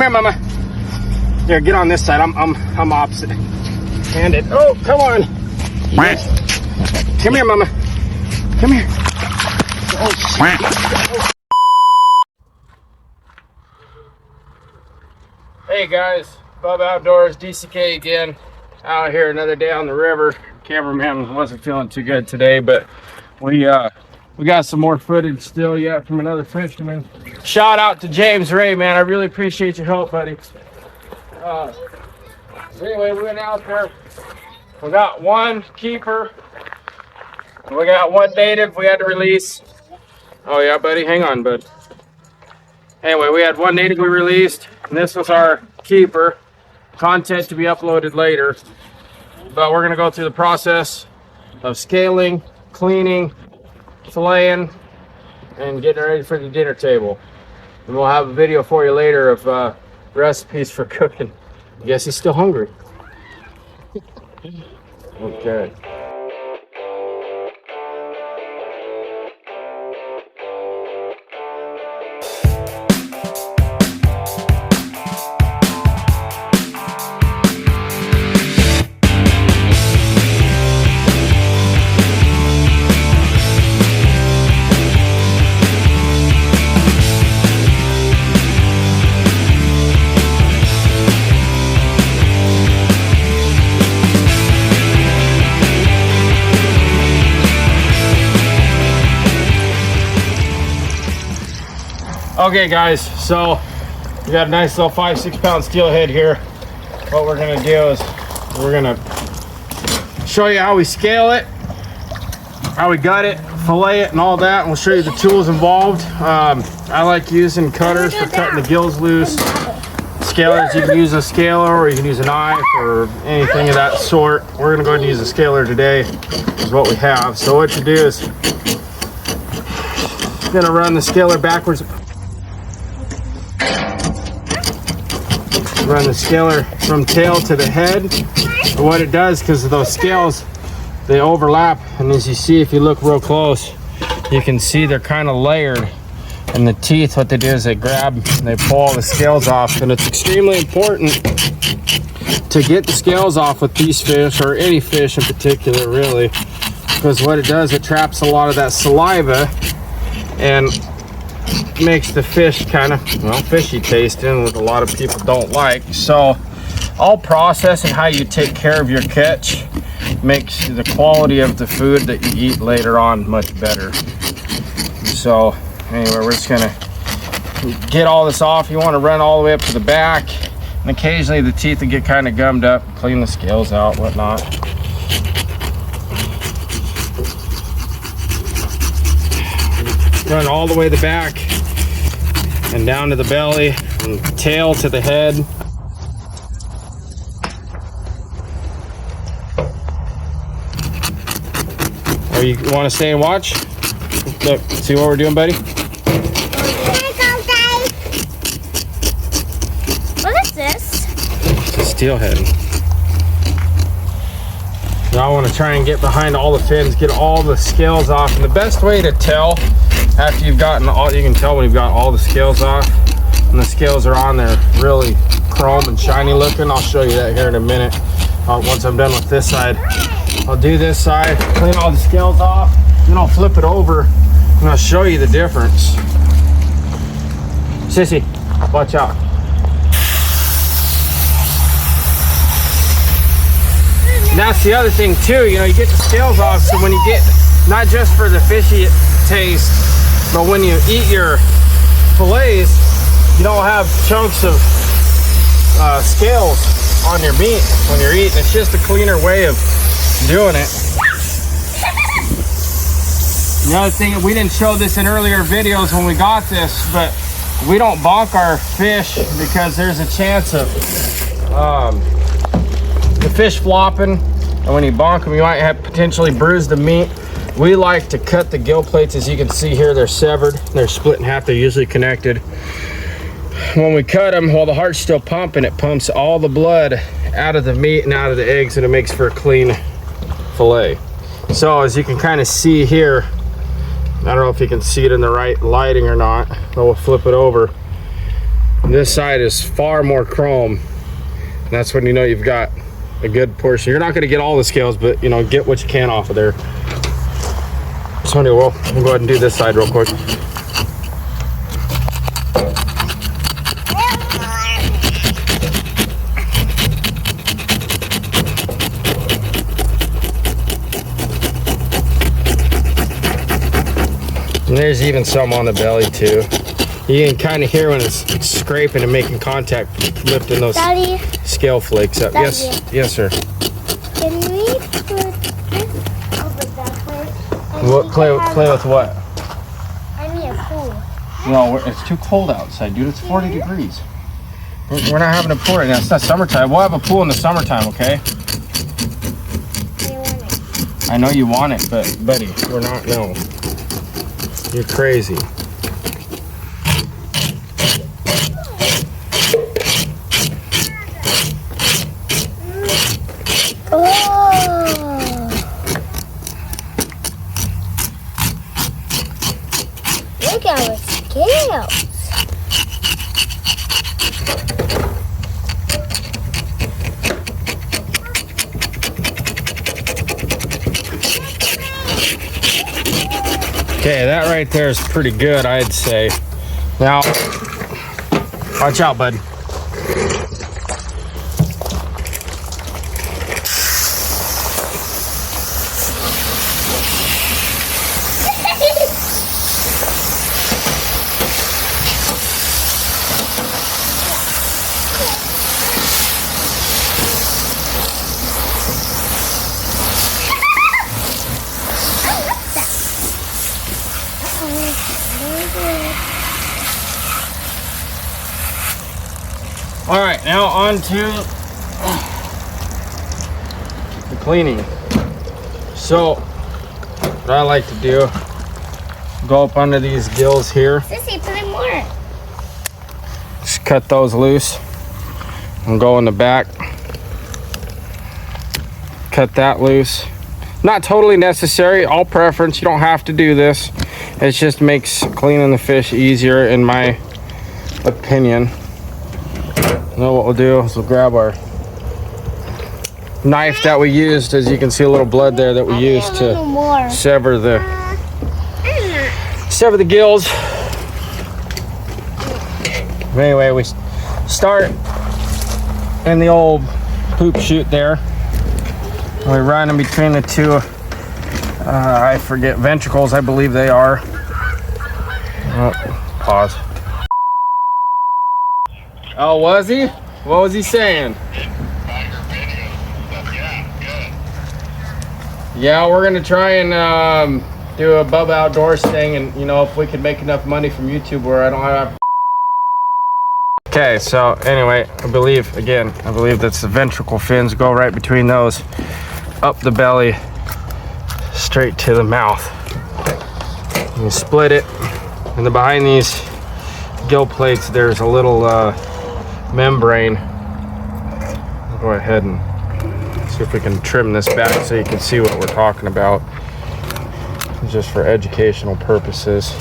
here, Mama. Here, get on this side. I'm opposite handed. Oh, come on. Come here, Mama. Come here. Oh, hey guys, Bub Outdoors, DCK again. Out here another day on the river. Cameraman wasn't feeling too good today, but we got some more footage still yet from another fisherman. Shout out to James Ray, man. I really appreciate your help, buddy. So anyway, we went out there. We got one keeper. We got one native we had to release. Oh yeah, buddy, hang on, bud. Anyway, we had one native we released, and this was our keeper. Content to be uploaded later. But we're gonna go through the process of scaling, cleaning, filleting, and getting ready for the dinner table. And we'll have a video for you later of recipes for cooking. I guess he's still hungry. Okay. Okay guys, so we got a nice little 5-6 pound steelhead here. What we're gonna do is we're gonna show you how we scale it, how we gut it, fillet it, and all that, and we'll show you the tools involved. I like using cutters for cutting the gills loose. Scalers, you can use a scaler or you can use a knife or anything of that sort. We're gonna go ahead and use a scaler today, is what we have. So what you do is you're gonna run the scaler backwards. Run the scaler from tail to the head. And what it does, because of those scales, they overlap, and as you see, if you look real close, you can see they're kind of layered. And the teeth, what they do is they grab and they pull all the scales off, and it's extremely important to get the scales off with these fish, or any fish in particular really, because what it does, it traps a lot of that saliva and makes the fish kind of, well, fishy tasting, which a lot of people don't like. So all process and how you take care of your catch makes the quality of the food that you eat later on much better. So anyway, we're just gonna get all this off. You want to run all the way up to the back, and occasionally the teeth will get kind of gummed up. Clean the scales out, whatnot. Run all the way to the back and down to the belly and tail to the head. Or you want to stay and watch? Look, see what we're doing, buddy? What is this? It's a steelhead. Now I want to try and get behind all the fins, get all the scales off. And the best way to tell after you've gotten all, you can tell when you've got all the scales off, and the scales are on there really chrome and shiny looking. I'll show you that here in a minute. Once I'm done with this side, I'll do this side, clean all the scales off, then I'll flip it over and I'll show you the difference. Sissy, watch out. And that's the other thing too, you know, you get the scales off, so when you get, not just for the fishy taste, but when you eat your fillets, you don't have chunks of scales on your meat when you're eating. It's just a cleaner way of doing it. The other thing, we didn't show this in earlier videos when we got this, but we don't bonk our fish because there's a chance of the fish flopping, and when you bonk them, you might have potentially bruised the meat. We like to cut the gill plates. As you can see here, they're severed. They're split in half. They're usually connected. When we cut them, while the heart's still pumping, it pumps all the blood out of the meat and out of the eggs, and it makes for a clean fillet. So as you can kind of see here, I don't know if you can see it in the right lighting or not, but we'll flip it over. This side is far more chrome. And that's when you know you've got a good portion. You're not gonna get all the scales, but you know, get what you can off of there. So anyway, we'll go ahead and do this side real quick. And there's even some on the belly too. You can kind of hear when it's scraping and making contact, lifting those Daddy, scale flakes up. Daddy. Yes, sir. can we put this over that way? What, play with what? I need a pool. No, it's too cold outside, dude. It's 40 degrees. We're not having a pool right now. It's not summertime. We'll have a pool in the summertime, okay? I want it. I know you want it, but buddy, we're not. No, you're crazy. Oh! Look at our scales. Okay, that right there is pretty good, I'd say. Now, watch out, bud. All right, now on to the cleaning. So, what I like to do, go up under these gills here, Sissy, put in more. just cut those loose, and go in the back, cut that loose. Not totally necessary, all preference, you don't have to do this. It just makes cleaning the fish easier in my opinion. Now what we'll do is we'll grab our knife that we used. As you can see, a little blood there that we used to more. sever the gills. Anyway, we start in the old poop chute there. We run in between the two, I forget, ventricles, I believe they are. Pause. Oh, was he? What was he saying? Yeah, we're gonna try and do a Bub Outdoors thing, and you know, if we could make enough money from YouTube where I don't have. Okay, so anyway, I believe that's the ventricle fins. Go right between those, up the belly, straight to the mouth. You split it, and then behind these gill plates, there's a little membrane. I'll go ahead and see if we can trim this back so you can see what we're talking about, just for educational purposes.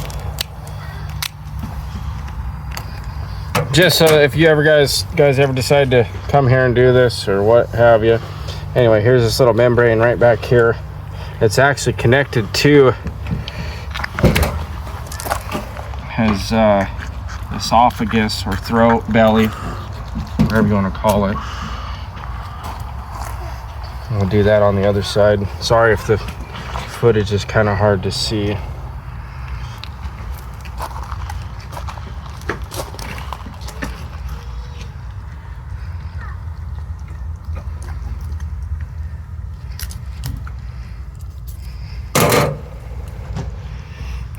Just so if you guys ever decide to come here and do this or what have you. Anyway, here's this little membrane right back here. It's actually connected to his esophagus or throat, belly, whatever you want to call it. We'll do that on the other side. Sorry if the footage is kind of hard to see.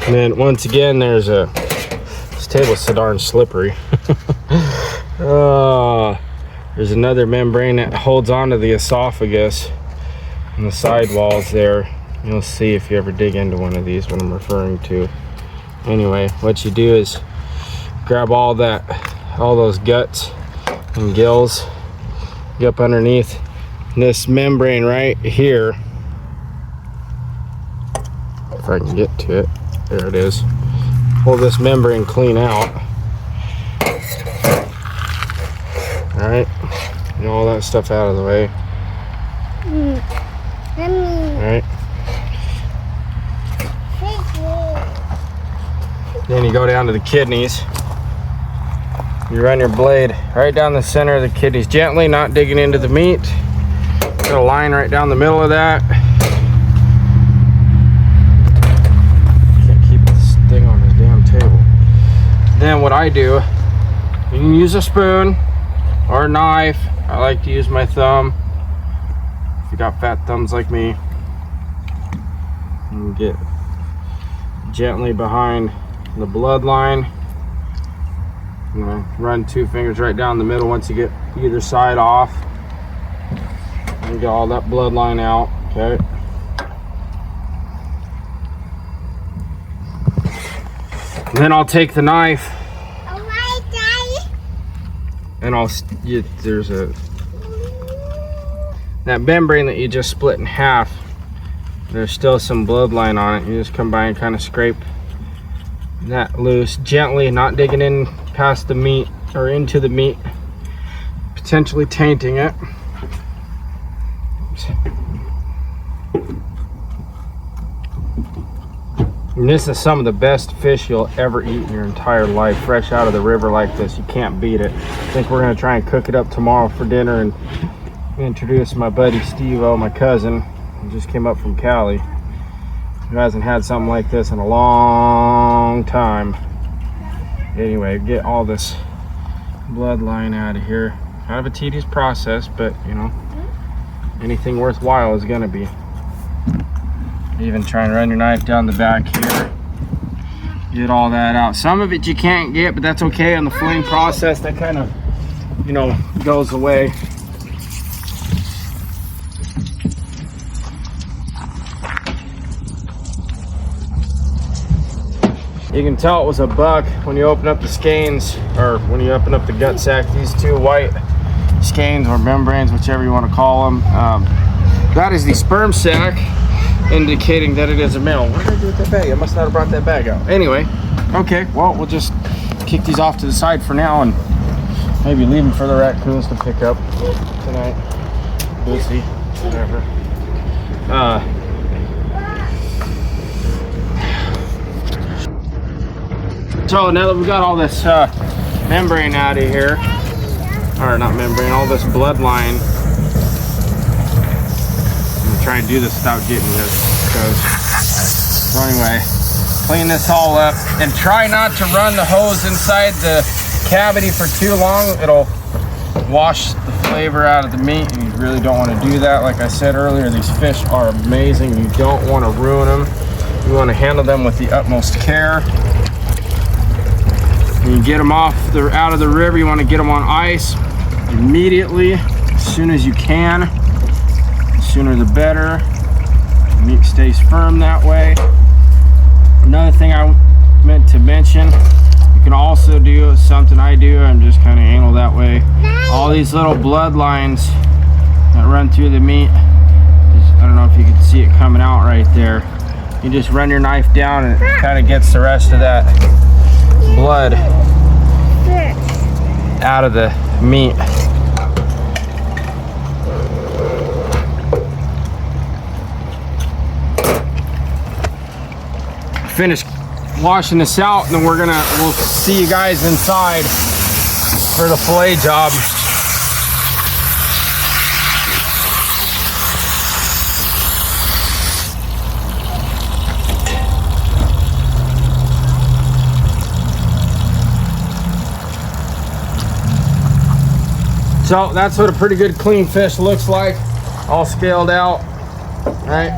And then once again, this table's so darn slippery. There's another membrane that holds onto the esophagus and the side walls there. You'll see if you ever dig into one of these what I'm referring to. Anyway, what you do is grab all those guts and gills, get up underneath this membrane right here. If I can get to it. There it is. Pull this membrane clean out. All right, get all that stuff out of the way. All right. Then you go down to the kidneys. You run your blade right down the center of the kidneys, gently, not digging into the meat. Got a line right down the middle of that. Can't keep this thing on this damn table. Then what I do, you can use a spoon or a knife. I like to use my thumb. If you got fat thumbs like me, and get gently behind the bloodline. I'm gonna run 2 fingers right down the middle once you get either side off. And get all that bloodline out, okay? And then I'll take the knife. And there's that membrane that you just split in half. There's still some bloodline on it. You just come by and kind of scrape that loose gently, not digging in past the meat or into the meat, potentially tainting it. And this is some of the best fish you'll ever eat in your entire life, fresh out of the river like this. You can't beat it. I think we're gonna try and cook it up tomorrow for dinner and introduce my buddy Steve-O, my cousin, who just came up from Cali, who hasn't had something like this in a long time. Anyway, get all this bloodline out of here. Kind of a tedious process, but you know, anything worthwhile is gonna be. Even try and run your knife down the back here. Get all that out. Some of it you can't get, but that's okay. On the filling process, that kind of, you know, goes away. You can tell it was a buck when you open up the skeins, or when you open up the gut sac. These 2 white skeins or membranes, whichever you want to call them. That is the sperm sac, indicating that it is a male. What did I do with that bag? I must not have brought that bag out. Anyway, okay, well, we'll just kick these off to the side for now and maybe leave them for the raccoons to pick up tonight. We'll see, whatever. So now that we got all this membrane out of here, or not membrane, all this bloodline, I'm gonna try and do this without getting this. So anyway, clean this all up and try not to run the hose inside the cavity for too long. It'll wash the flavor out of the meat, and you really don't want to do that. Like I said earlier, these fish are amazing. You don't want to ruin them. You want to handle them with the utmost care. When you get them out of the river, you want to get them on ice immediately, as soon as you can. The sooner the better. The meat stays firm that way. Another thing I meant to mention, you can also do something I do. I'm just kind of anal that way. All these little bloodlines that run through the meat, I don't know if you can see it coming out right there. You just run your knife down and it kind of gets the rest of that blood out of the meat. Finish washing this out, and then we'll see you guys inside for the fillet job. So that's what a pretty good clean fish looks like, all scaled out, right?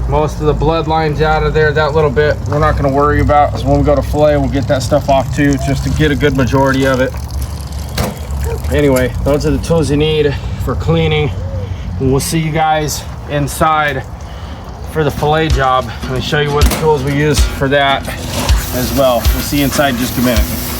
Most of the bloodlines out of there. That little bit we're not going to worry about, so when we go to fillet, we'll get that stuff off too, just to get a good majority of it. Anyway, those are the tools you need for cleaning, and we'll see you guys inside for the fillet job. I'm going to show you what tools we use for that as well. We'll see you inside in just a minute.